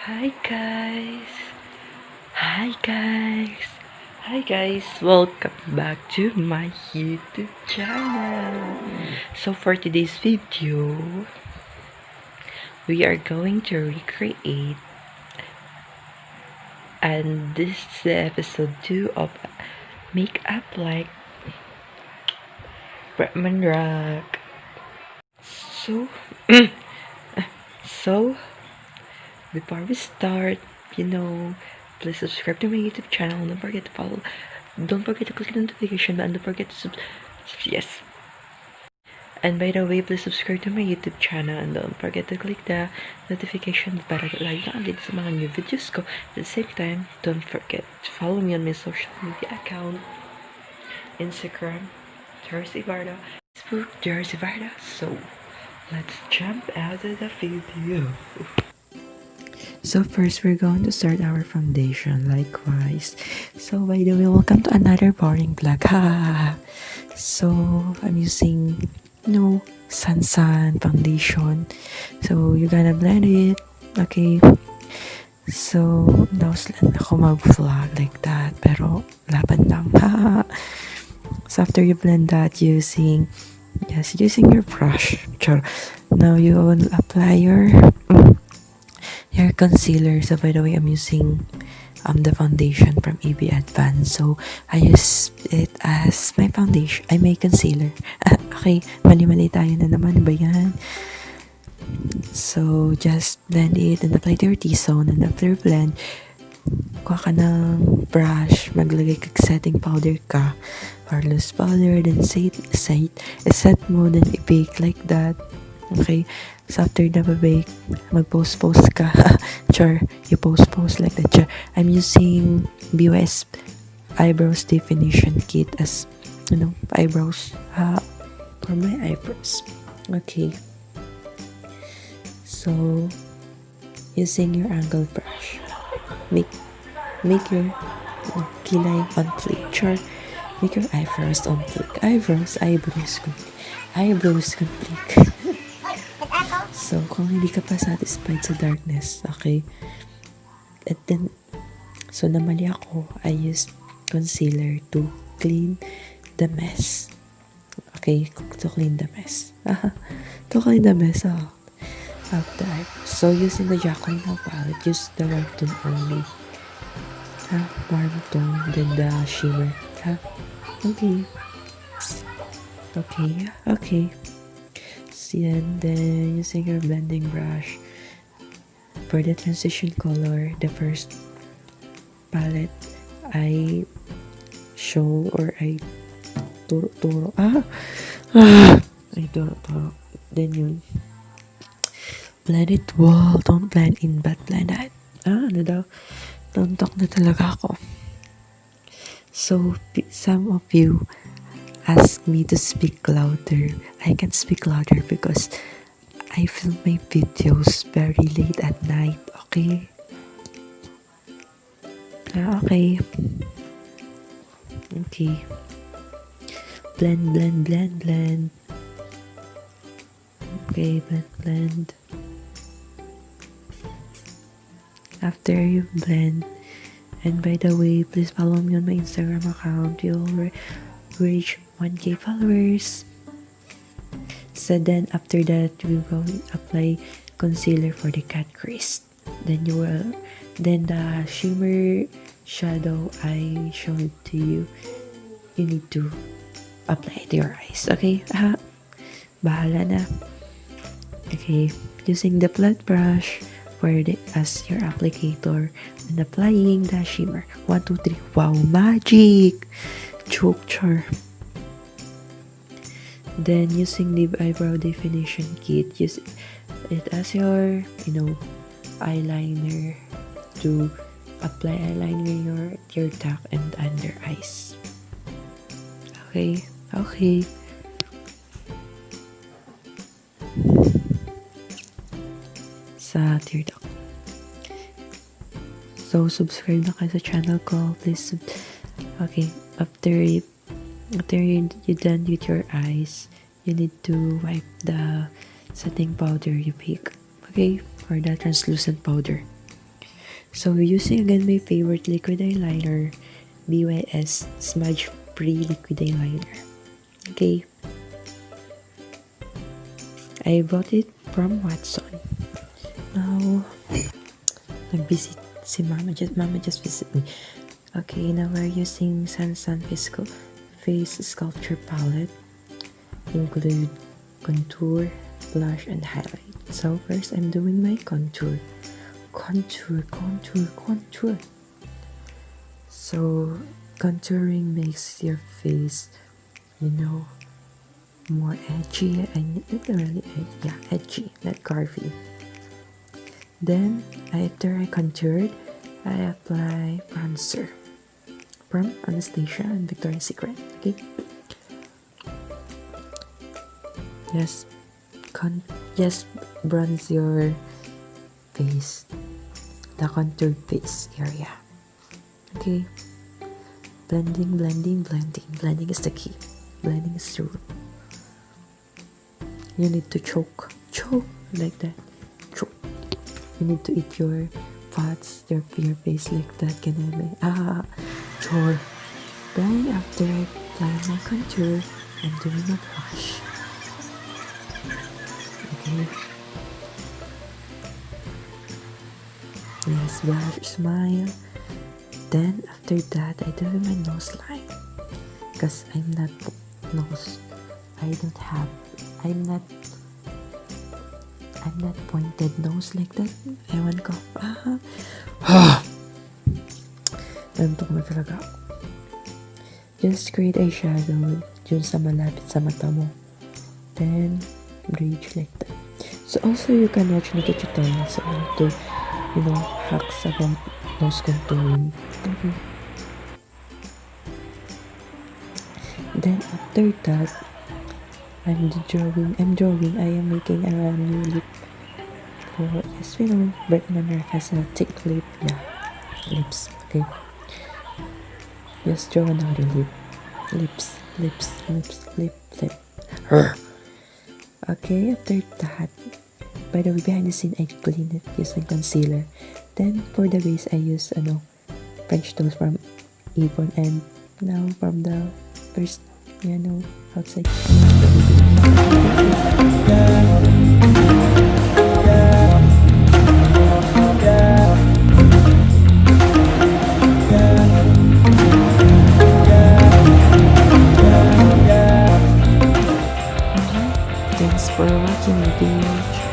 Hi guys! Hi guys! Hi guys! Welcome back to my YouTube channel! So for today's video, we are going to recreate, and this is the episode 2 of Makeup Like Bretman Rock. So, so before we start, please subscribe to my YouTube channel. Don't forget to follow. Don't forget to click the notification bell. And don't forget to yes. And by the way, please subscribe to my YouTube channel and don't forget to click the notification para lagi kang update sa mga new videos ko. At the same time, don't forget to follow me on my social media account. Instagram, Darius Evardo. Facebook, Darius Evardo. So, let's jump out of the video. So first, we're going to start our foundation likewise. So by the way, welcome to another boring vlog. So I'm using Sun foundation. So you're gonna blend it. Okay. So daos lang ako mag-vlog like that. Pero laban lang. So after you blend that using your brush. Now you will apply your concealer. So by the way, I'm using the foundation from EB Advance. So I use it as my foundation. I make concealer. Okay, mali tayo na naman ba yan? So just blend it and apply to your T-zone. And after blend, kuha ka ng brush, maglagay ka setting powder ka or loose powder, then set mo, then i-bake like that. Okay, so after na bake, mag-post ka. You post like that. I'm using BYS eyebrows definition kit as eyebrows for my eyebrows. Okay, so using your angled brush, make your kilay on flick. Make your eyebrows on flick. Eyebrows complete. So, kung hindi ka pa satisfied sa darkness, okay? And then, so namali ako, I used concealer to clean the mess. Okay, to clean the mess. To clean the mess of the eyebrows. So, using the Jacqueline palette, use the warm tone only. Warm tone, then the shimmer. Okay. And then using your blending brush for the transition color, the first palette I show or I turo. Then yun, blend it well. Don't blend in but blend out. Tontok na talaga ako. So some of you ask me to speak louder. I can speak louder because I film my videos very late at night. Okay? Okay. Blend. Okay, blend. After you blend, and by the way, please follow me on my Instagram account. You'll reach 1K followers. So then after that, we will apply concealer for the cat crease. Then the shimmer shadow I showed to you, you need to apply it to your eyes. Okay? Bahala na. Okay, using the flat brush as your applicator and applying the shimmer. 1, 2, 3. Wow, magic! Char. Then using the eyebrow definition kit, use it as your eyeliner to apply eyeliner your top and under eyes. Okay. Sa tear duct. So subscribe na kayo sa channel ko, please. Okay, after you're done with your eyes, you need to wipe the setting powder you pick. Okay, for the translucent powder. So using again my favorite liquid eyeliner, BYS Smudge Pre-Liquid Eyeliner. Okay. I bought it from Watson. Now, nag-visit si Mama just visit me. Okay, now we're using Sansan Face Sculpture Palette. Include contour, blush, and highlight. So first, I'm doing my contour. Contour. So, contouring makes your face, more edgy. Not really edgy, not curvy. Then, after I contoured, I apply bronzer from Anastasia and Victoria's Secret. Okay. Just bronze your face, the contoured face area. Okay. Blending. Blending is the key. Blending is the rule. You need to choke like that. Choke. You need to eat your fats, your face like that. Bekenemen. Chore. Then after I apply my contour, I'm doing a blush. Okay. Yes, blush, smile. Then after that, I do my nose line. Because I'm not pointed nose like that. Ewan ko. Nantok na talaga ako. Just create eyeshadow dun sa malapit sa mata mo. Then, bridge like that. So also, you can watch the tutorials on to, hacks about nose contouring. Okay. Then after that, I'm drawing. I am making a new lip for, as we know, Bretman has a thick lip. Yeah, lips. Okay. Just draw another lip. Lips. Lip. Okay, after that, by the way, behind the scene, I clean it using concealer. Then for the base, I use French toast from Avon, and now from the first, outside. Thanks for watching my video.